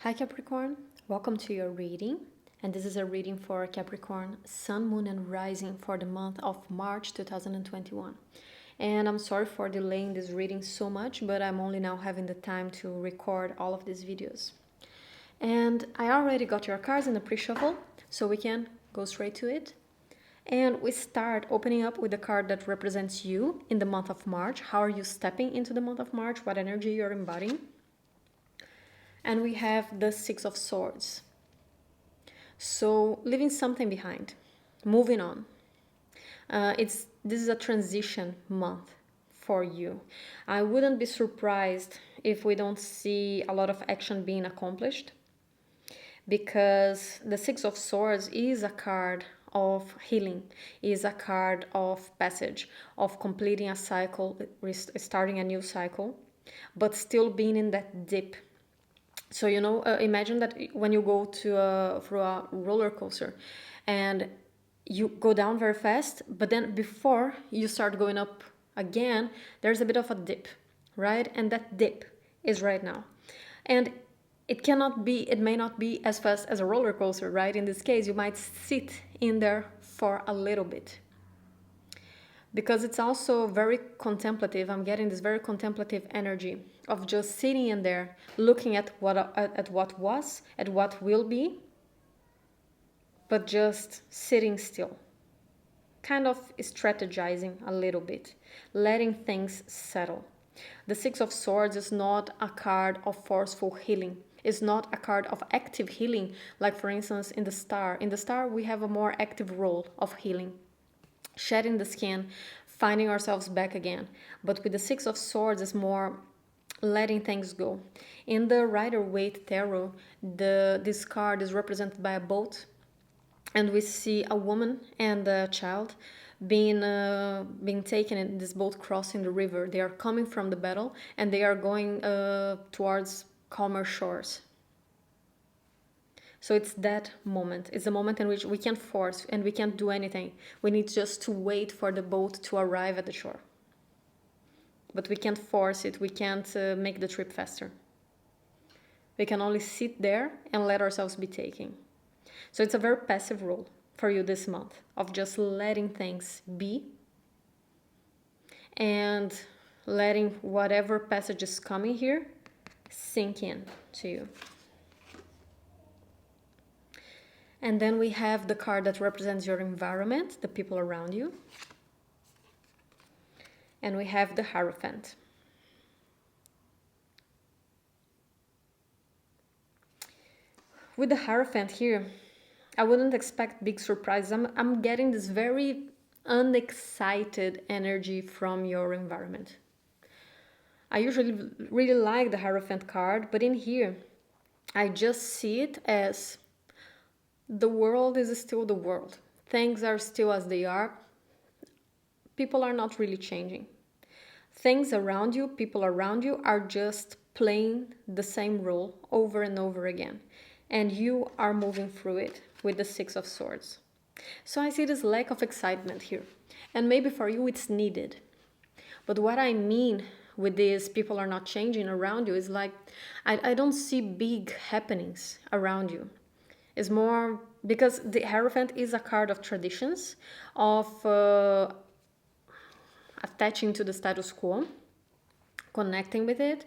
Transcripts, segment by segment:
Hi Capricorn, welcome to your reading, and this is a reading for Capricorn, Sun, Moon and Rising for the month of March 2021. And I'm sorry for delaying this reading so much, but I'm only now having the time to record all of these videos. And I already got your cards in the pre-shuffle, so we can go straight to it. And we start opening up with the card that represents you in the month of March. How are you stepping into the month of March? What energy you're embodying? And we have the Six of Swords. So leaving something behind, moving on. This is a transition month for you. I wouldn't be surprised if we don't see a lot of action being accomplished, because the Six of Swords is a card of healing, is a card of passage, of completing a cycle, starting a new cycle, but still being in that dip. So, imagine that when you go through a roller coaster and you go down very fast, but then before you start going up again, there's a bit of a dip, right? And that dip is right now. And it may not be as fast as a roller coaster, right? In this case, you might sit in there for a little bit, because it's also very contemplative. I'm getting this very contemplative energy of just sitting in there, looking at what was, at what will be, but just sitting still, kind of strategizing a little bit, letting things settle. The Six of Swords is not a card of forceful healing. It's not a card of active healing, like for instance in the Star. In the Star, we have a more active role of healing, shedding the skin, finding ourselves back again. But with the Six of Swords, it's more letting things go. In the Rider-Waite Tarot, this card is represented by a boat, and we see a woman and a child being taken in this boat, crossing the river. They are coming from the battle, and they are going towards calmer shores. So it's that moment. It's a moment in which we can't force and we can't do anything. We need just to wait for the boat to arrive at the shore. But we can't force it. We can't make the trip faster. We can only sit there and let ourselves be taken. So it's a very passive role for you this month, of just letting things be and letting whatever passage is coming here sink in to you. And then we have the card that represents your environment, the people around you. And we have the Hierophant. With the Hierophant here, I wouldn't expect big surprises. I'm getting this very unexcited energy from your environment. I usually really like the Hierophant card, but in here, I just see it as the world is still the world. Things are still as they are. People are not really changing. Things around you, people around you are just playing the same role over and over again. And you are moving through it with the Six of Swords. So I see this lack of excitement here. And maybe for you it's needed. But what I mean with this people are not changing around you is like, I don't see big happenings around you. Is more because the Hierophant is a card of traditions, of attaching to the status quo, connecting with it.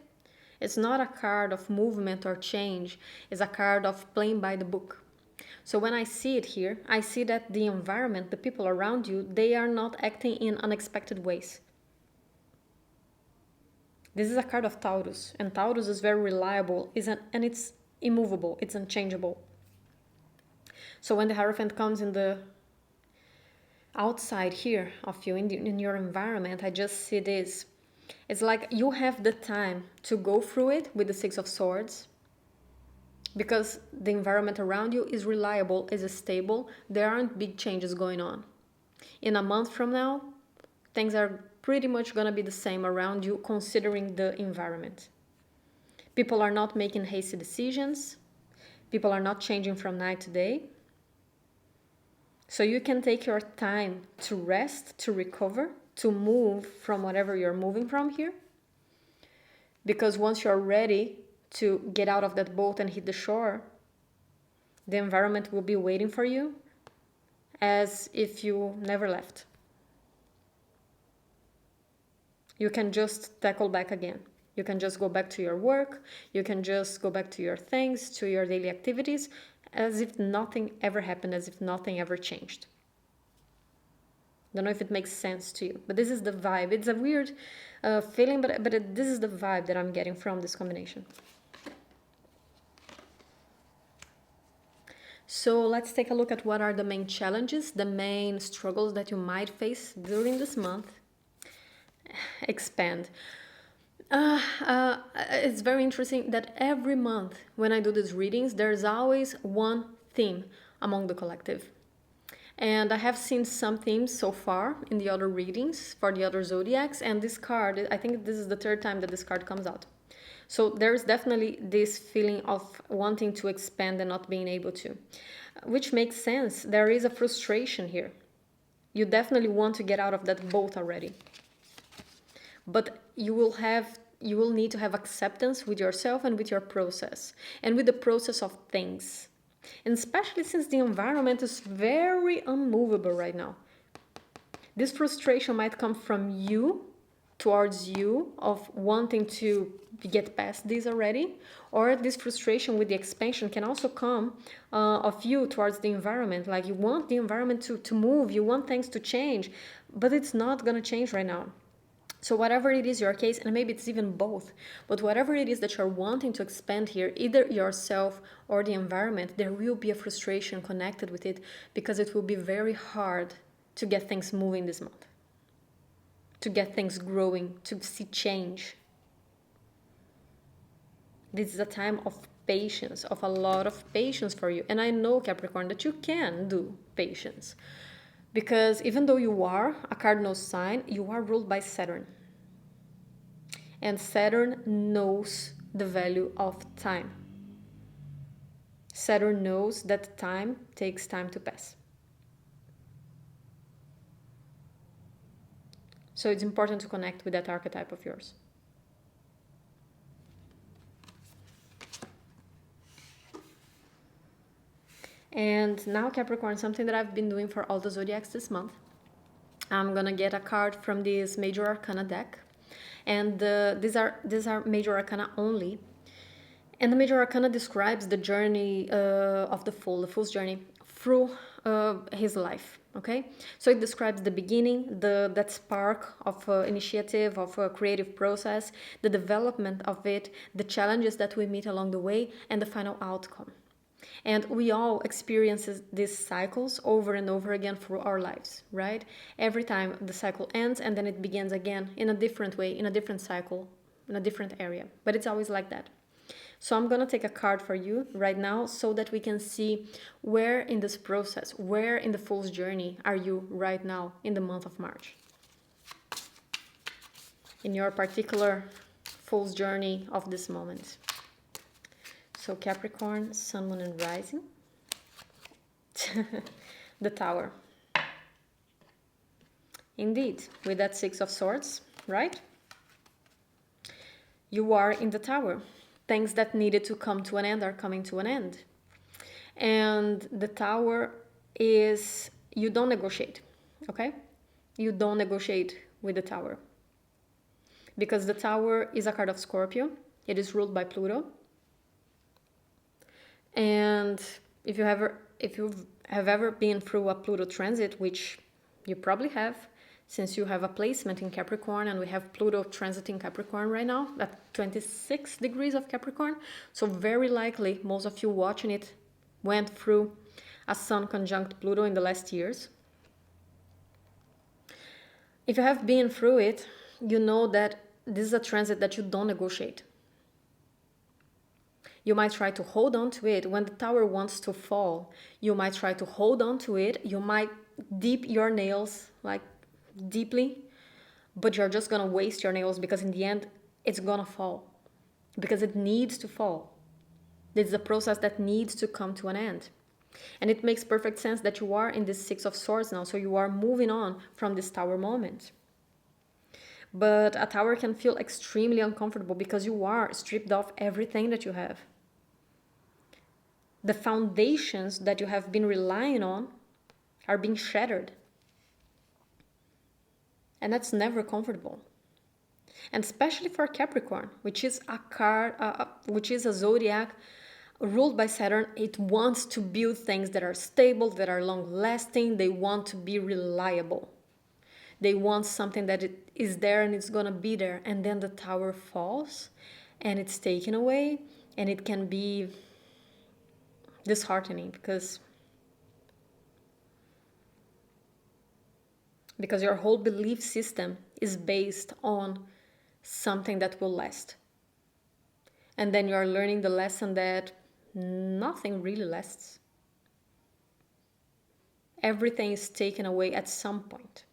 It's not a card of movement or change. It's a card of playing by the book. So when I see it here, I see that the environment, the people around you, they are not acting in unexpected ways. This is a card of Taurus, and Taurus is very reliable, and it's immovable, it's unchangeable. So when the Hierophant comes in the outside here of you, in your environment, I just see this. It's like you have the time to go through it with the Six of Swords, because the environment around you is reliable, is stable. There aren't big changes going on. In a month from now, things are pretty much going to be the same around you, considering the environment. People are not making hasty decisions. People are not changing from night to day. So you can take your time to rest, to recover, to move from whatever you're moving from here. Because once you're ready to get out of that boat and hit the shore, the environment will be waiting for you as if you never left. You can just tackle back again. You can just go back to your work. You can just go back to your things, to your daily activities, as if nothing ever happened, as if nothing ever changed. Don't know if it makes sense to you, but this is the vibe. It's a weird feeling, but this is the vibe that I'm getting from this combination. So let's take a look at what are the main challenges, the main struggles that you might face during this month. Expand. It's very interesting that every month when I do these readings, there's always one theme among the collective. And I have seen some themes so far in the other readings for the other zodiacs, and this card, I think this is the third time that this card comes out. So there's definitely this feeling of wanting to expand and not being able to, which makes sense. There is a frustration here. You definitely want to get out of that boat already. But you will need to have acceptance with yourself and with your process and with the process of things. And especially since the environment is very unmovable right now. This frustration might come from you, towards you, of wanting to get past this already, or this frustration with the expansion can also come of you towards the environment. Like you want the environment to move, you want things to change, but it's not going to change right now. So whatever it is your case, and maybe it's even both, but whatever it is that you're wanting to expand here, either yourself or the environment, there will be a frustration connected with it because it will be very hard to get things moving this month, to get things growing, to see change. This is a time of patience, of a lot of patience for you. And I know, Capricorn, that you can do patience. Because even though you are a cardinal sign, you are ruled by Saturn. And Saturn knows the value of time. Saturn knows that time takes time to pass. So it's important to connect with that archetype of yours. And now, Capricorn, something that I've been doing for all the zodiacs this month. I'm gonna get a card from this Major Arcana deck, and these are Major Arcana only. And the Major Arcana describes the journey of the Fool's journey through his life. Okay, so it describes the beginning, that spark of initiative, of a creative process, the development of it, the challenges that we meet along the way, and the final outcome. And we all experience these cycles over and over again through our lives, right? Every time the cycle ends and then it begins again in a different way, in a different cycle, in a different area. But it's always like that. So I'm going to take a card for you right now so that we can see where in this process, where in the Fool's journey are you right now in the month of March. In your particular Fool's journey of this moment. So Capricorn, Sun, Moon, and Rising. The Tower. Indeed, with that Six of Swords, right? You are in the Tower. Things that needed to come to an end are coming to an end. And the Tower is, you don't negotiate, okay? You don't negotiate with the Tower. Because the Tower is a card of Scorpio. It is ruled by Pluto. And if you have ever been through a Pluto transit, which you probably have, since you have a placement in Capricorn, and we have Pluto transiting Capricorn right now at 26 degrees of Capricorn. So very likely most of you watching it went through a Sun conjunct Pluto in the last years. If you have been through it, you know that this is a transit that you don't negotiate. You might try to hold on to it. When the Tower wants to fall, you might try to hold on to it. You might dip your nails like deeply, but you're just gonna waste your nails because in the end, it's gonna fall. Because it needs to fall. This is a process that needs to come to an end. And it makes perfect sense that you are in this Six of Swords now, so you are moving on from this Tower moment. But a tower can feel extremely uncomfortable because you are stripped of everything that you have. The foundations that you have been relying on are being shattered. And that's never comfortable. And especially for Capricorn, which is a zodiac ruled by Saturn. It wants to build things that are stable, that are long lasting. They want to be reliable. They want something that it is there and it's gonna be there. And then the tower falls and it's taken away, and it can be disheartening because your whole belief system is based on something that will last. And then you're learning the lesson that nothing really lasts. Everything is taken away at some point.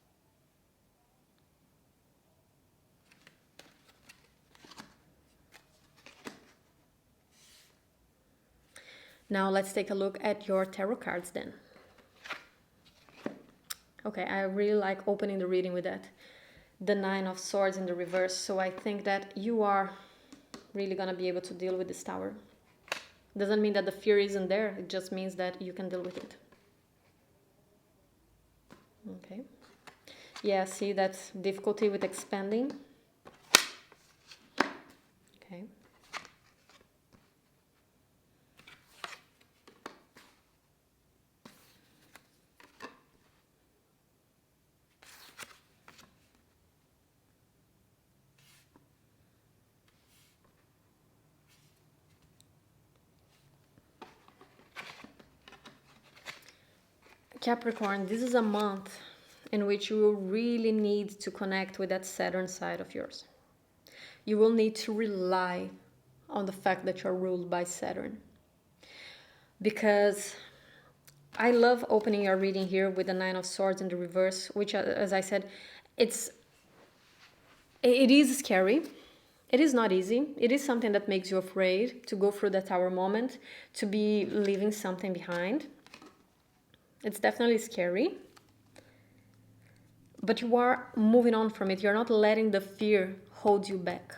Now let's take a look at your tarot cards then. Okay, I really like opening the reading with that. The Nine of Swords in the reverse. So I think that you are really gonna be able to deal with this tower. Doesn't mean that the fear isn't there. It just means that you can deal with it. Okay. Yeah, see, that's difficulty with expanding. Okay. Capricorn, this is a month in which you will really need to connect with that Saturn side of yours. You will need to rely on the fact that you're ruled by Saturn. Because I love opening your reading here with the Nine of Swords in the reverse, which, as I said, it is scary. It is not easy. It is something that makes you afraid to go through that tower moment, to be leaving something behind. It's definitely scary. But you are moving on from it. You're not letting the fear hold you back.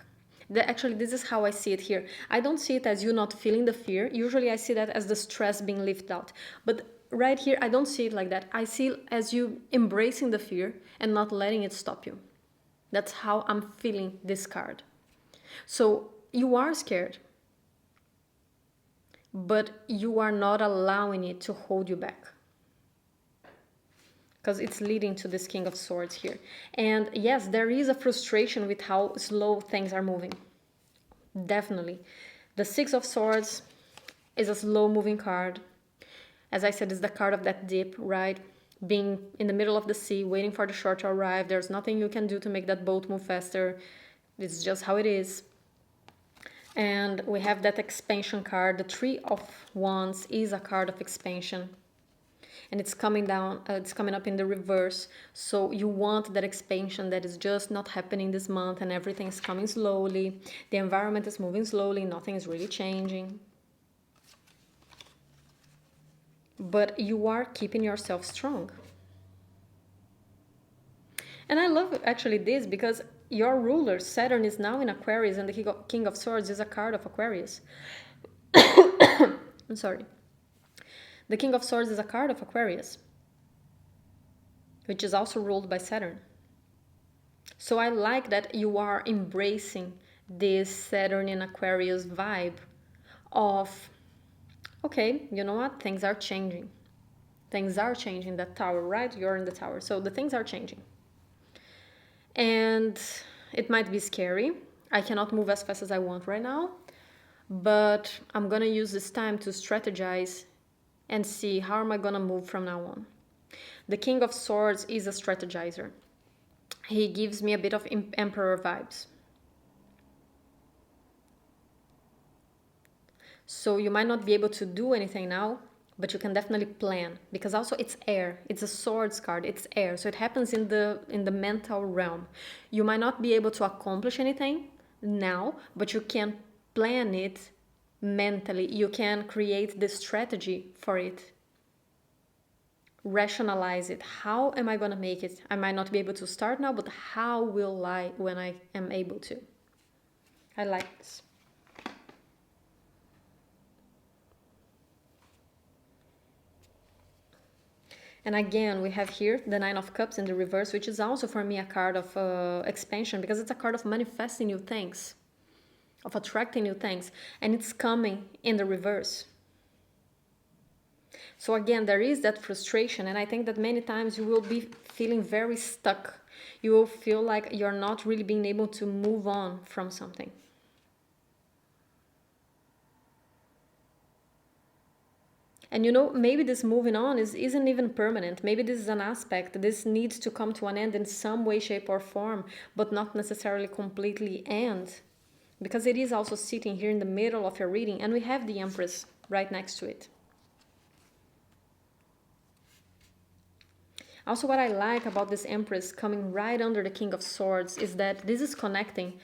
Actually, this is how I see it here. I don't see it as you not feeling the fear. Usually I see that as the stress being lifted out. But right here, I don't see it like that. I see it as you embracing the fear and not letting it stop you. That's how I'm feeling this card. So you are scared, but you are not allowing it to hold you back, because it's leading to this King of Swords here. And yes, there is a frustration with how slow things are moving. Definitely. The Six of Swords is a slow moving card. As I said, it's the card of that dip, right? Being in the middle of the sea, waiting for the shore to arrive. There's nothing you can do to make that boat move faster. It's just how it is. And we have that expansion card. The Three of Wands is a card of expansion. And it's coming down, it's coming up in the reverse. So you want that expansion that is just not happening this month, and everything's coming slowly. The environment is moving slowly, nothing is really changing. But you are keeping yourself strong. And I love actually this, because your ruler, Saturn, is now in Aquarius, and the King of Swords is a card of Aquarius. I'm sorry. The King of Swords is a card of Aquarius, which is also ruled by Saturn. So I like that you are embracing this Saturn in Aquarius vibe of, okay, you know what? Things are changing. Things are changing. That tower, right? You're in the tower. So the things are changing. And it might be scary. I cannot move as fast as I want right now. But I'm going to use this time to strategize and see how am I going to move from now on. The King of Swords is a strategizer. He gives me a bit of Emperor vibes. So you might not be able to do anything now, but you can definitely plan, because also it's air. It's a swords card. It's air. So it happens in the mental realm. You might not be able to accomplish anything now, but you can plan it mentally. You can create the strategy for it rationalize it. How am I going to make it? I might not be able to start now, but how will I when I am able to? I like this. And again, we have here the Nine of Cups in the reverse, which is also for me a card of expansion, because it's a card of manifesting new things, of attracting new things, and it's coming in the reverse. So again, there is that frustration, and I think that many times you will be feeling very stuck. You will feel like you're not really being able to move on from something. And you know, maybe this moving on isn't even permanent. Maybe this is an aspect. This needs to come to an end in some way, shape, or form, but not necessarily completely end. Because it is also sitting here in the middle of your reading, and we have the Empress right next to it. Also, what I like about this Empress coming right under the King of Swords is that this is connecting.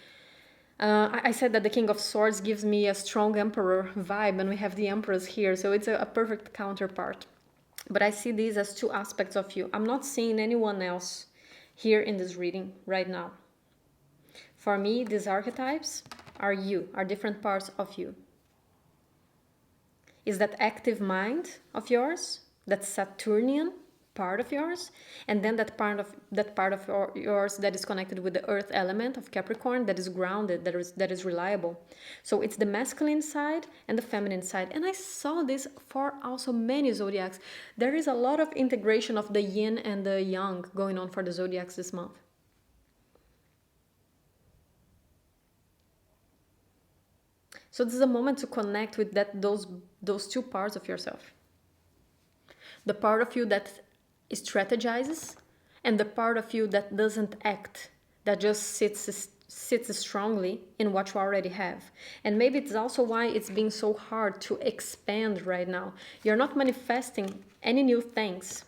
I said that the King of Swords gives me a strong Emperor vibe, and we have the Empress here, so it's a perfect counterpart. But I see these as two aspects of you. I'm not seeing anyone else here in this reading right now. For me, these archetypes are you, are different parts of you. Is that active mind of yours, that Saturnian part of yours, and then that part of yours that is connected with the earth element of Capricorn, that is grounded, that is reliable. So it's the masculine side and the feminine side. And I saw this for also many zodiacs. There is a lot of integration of the yin and the yang going on for the zodiacs this month. So this is a moment to connect with those two parts of yourself. The part of you that strategizes, and the part of you that doesn't act, that just sits strongly in what you already have. And maybe it's also why it's being so hard to expand right now. You're not manifesting any new things.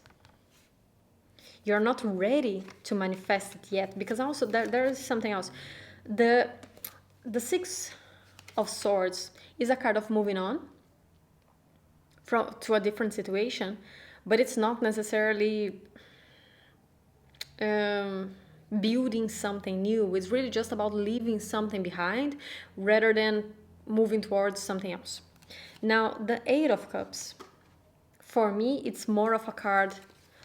You're not ready to manifest it yet, because also there is something else. The Six of Swords is a card of moving on to a different situation, but it's not necessarily building something new. It's really just about leaving something behind rather than moving towards something else. Now, the Eight of Cups, for me, it's more of a card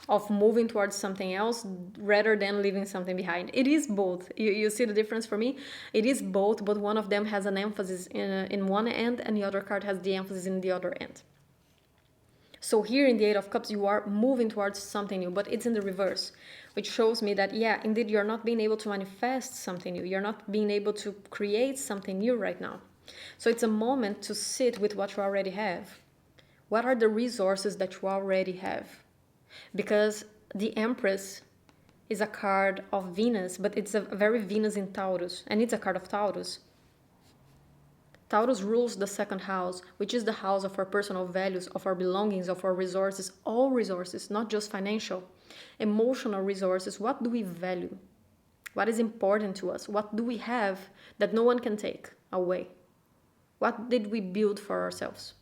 of moving towards something else rather than leaving something behind. It is both. You see the difference for me? It is both, but one of them has an emphasis in one end, and the other card has the emphasis in the other end. So here in the Eight of Cups, you are moving towards something new, but it's in the reverse, which shows me that, yeah, indeed, you're not being able to manifest something new. You're not being able to create something new right now. So it's a moment to sit with what you already have. What are the resources that you already have? Because the Empress is a card of Venus, but it's a very Venus in Taurus, and it's a card of Taurus. Taurus rules the second house, which is the house of our personal values, of our belongings, of our resources, all resources, not just financial, emotional resources. What do we value? What is important to us? What do we have that no one can take away? What did we build for ourselves?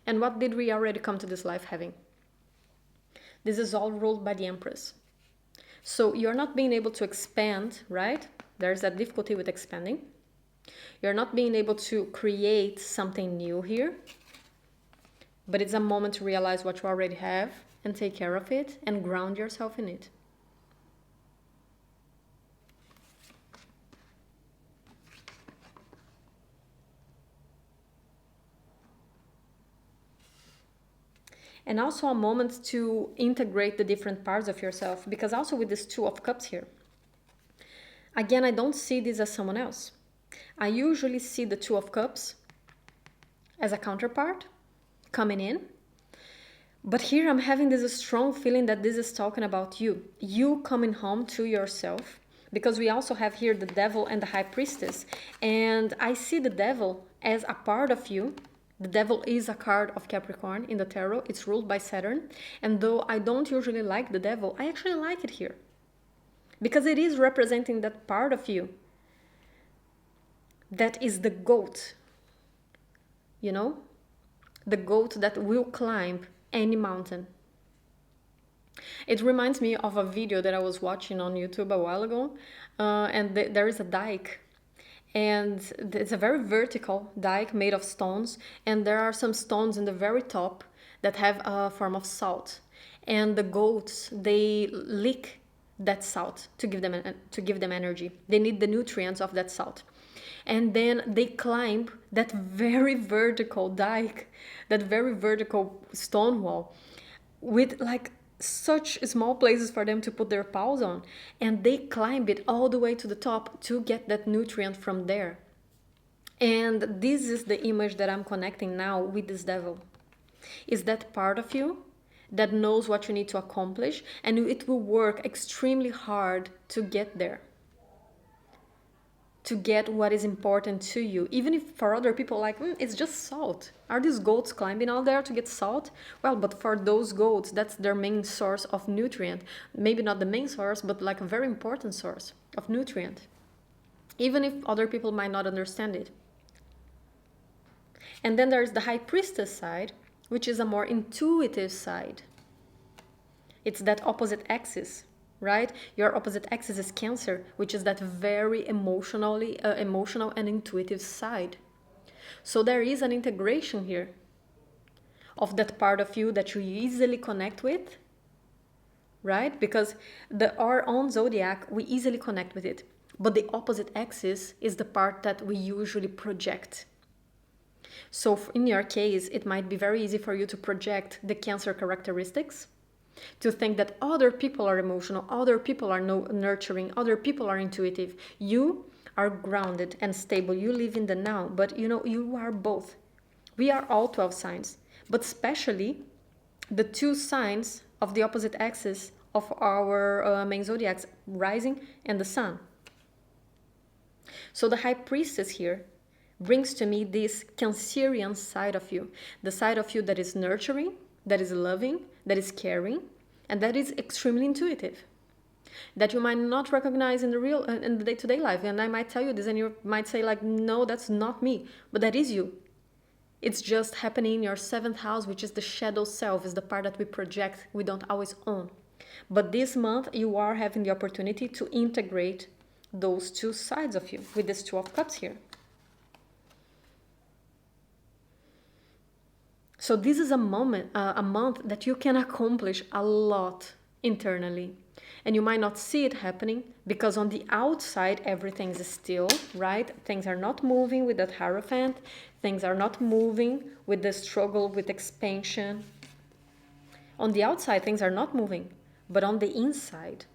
And what did we already come to this life having? This is all ruled by the Empress. So you're not being able to expand, right? There's that difficulty with expanding. You're not being able to create something new here, but it's a moment to realize what you already have and take care of it and ground yourself in it. And also a moment to integrate the different parts of yourself, because also with this Two of Cups here, again, I don't see this as someone else. I usually see the Two of Cups as a counterpart coming in. But here I'm having this strong feeling that this is talking about you. You coming home to yourself. Because we also have here the Devil and the High Priestess. And I see the Devil as a part of you. The Devil is a card of Capricorn in the tarot. It's ruled by Saturn. And though I don't usually like the Devil, I actually like it here. Because it is representing that part of you that is the goat, you know, the goat that will climb any mountain. It reminds me of a video that I was watching on YouTube a while ago, and there is a dike, and it's a very vertical dike made of stones, and there are some stones in the very top that have a form of salt, and the goats, they lick that salt to give them energy. They need the nutrients of that salt, and then they climb that very vertical dike, that very vertical stone wall, with like such small places for them to put their paws on, and they climb it all the way to the top to get that nutrient from there. And this is the image that I'm connecting now with this devil. Is that part of you that knows what you need to accomplish, and it will work extremely hard to get there, to get what is important to you. Even if for other people, like, it's just salt. Are these goats climbing out there to get salt? Well, but for those goats, that's their main source of nutrient. Maybe not the main source, but like a very important source of nutrient. Even if other people might not understand it. And then there's the high priestess side, which is a more intuitive side. It's that opposite axis, right? Your opposite axis is Cancer, which is that very emotional and intuitive side. So there is an integration here of that part of you that you easily connect with, right? Because our own zodiac, we easily connect with it. But the opposite axis is the part that we usually project. So in your case, it might be very easy for you to project the Cancer characteristics, to think that other people are emotional, other people are nurturing, other people are intuitive. You are grounded and stable. You live in the now, but you are both. We are all 12 signs, but especially the 2 signs of the opposite axis of our main zodiacs, rising and the sun. So the high priestess here brings to me this Cancerian side of you, the side of you that is nurturing, that is loving, that is caring, and that is extremely intuitive, that you might not recognize in the day-to-day life. And I might tell you this and you might say like, no, that's not me, but that is you. It's just happening in your 7th house, which is the shadow self, is the part that we project, we don't always own. But this month you are having the opportunity to integrate those 2 sides of you with this 2 of Cups here. So this is a month that you can accomplish a lot internally. And you might not see it happening because on the outside, everything is still, right? Things are not moving with that Hierophant. Things are not moving with the struggle with expansion. On the outside, things are not moving. But on the inside,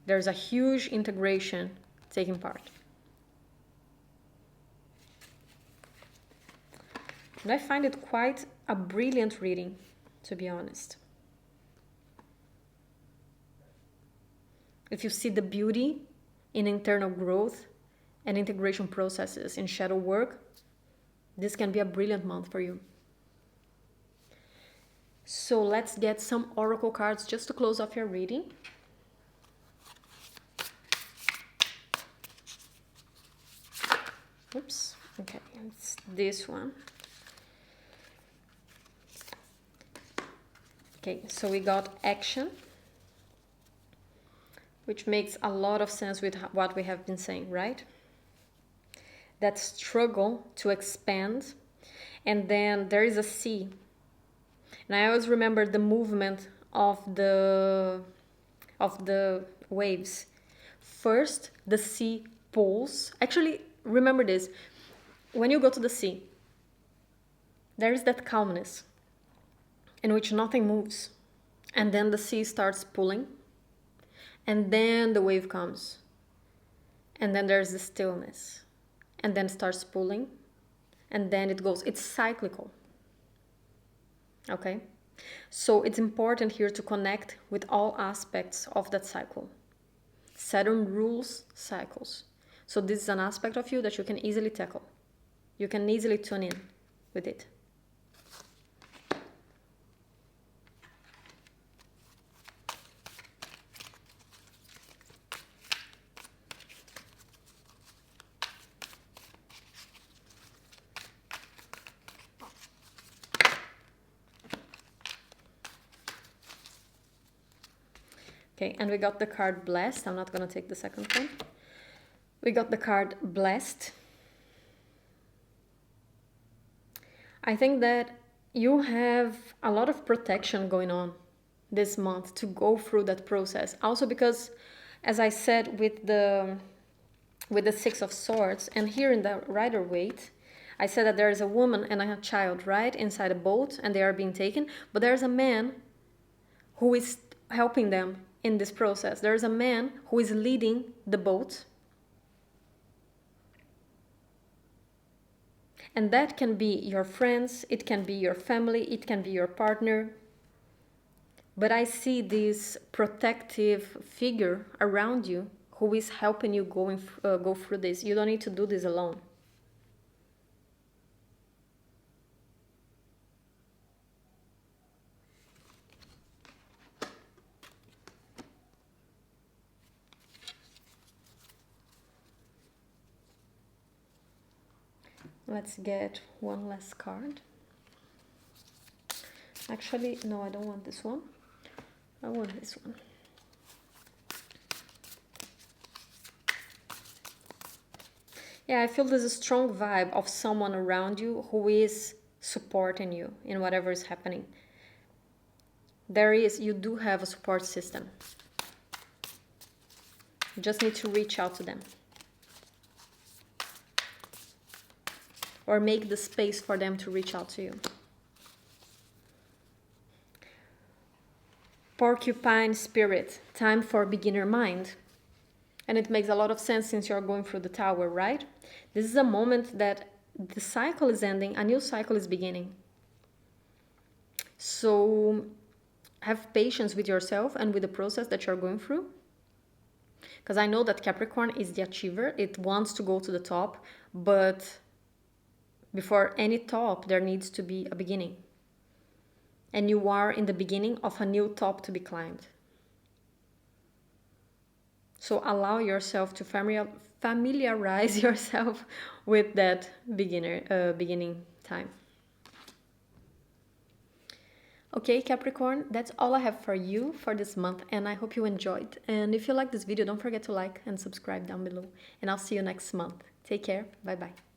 there's a huge integration taking part. And I find it quite a brilliant reading, to be honest. If you see the beauty in internal growth and integration processes in shadow work, this can be a brilliant month for you. So let's get some oracle cards just to close off your reading. Oops, okay, it's this one. Okay, so we got action, which makes a lot of sense with what we have been saying, right? That struggle to expand, and then there is a sea. And I always remember the movement of the waves. First, the sea pulls. Actually, remember this. When you go to the sea, there is that calmness in which nothing moves. And then the sea starts pulling. And then the wave comes. And then there's the stillness. And then it starts pulling. And then it goes. It's cyclical. Okay? So it's important here to connect with all aspects of that cycle. Saturn rules cycles. So this is an aspect of you that you can easily tackle. You can easily tune in with it. Okay, and we got the card Blessed. I'm not going to take the second one. We got the card Blessed. I think that you have a lot of protection going on this month to go through that process. Also because, as I said, with the Six of Swords, and here in the Rider-Waite, I said that there is a woman and a child, right, inside a boat, and they are being taken, but there's a man who is helping them in this process. There's a man who is leading the boat. And that can be your friends, it can be your family, it can be your partner. But I see this protective figure around you who is helping you go through this. You don't need to do this alone. Let's get one last card. Actually, no, I don't want this one. I want this one. Yeah, I feel there's a strong vibe of someone around you who is supporting you in whatever is happening. You do have a support system. You just need to reach out to them. Or make the space for them to reach out to you. Porcupine Spirit, time for beginner mind. And it makes a lot of sense since you're going through the Tower, right? This is a moment that the cycle is ending, a new cycle is beginning. So have patience with yourself and with the process that you're going through. Because I know that Capricorn is the achiever. It wants to go to the top, but before any top, there needs to be a beginning. And you are in the beginning of a new top to be climbed. So allow yourself to familiarize yourself with that beginning time. Okay, Capricorn, that's all I have for you for this month, and I hope you enjoyed. And if you like this video, don't forget to like and subscribe down below. And I'll see you next month. Take care. Bye-bye.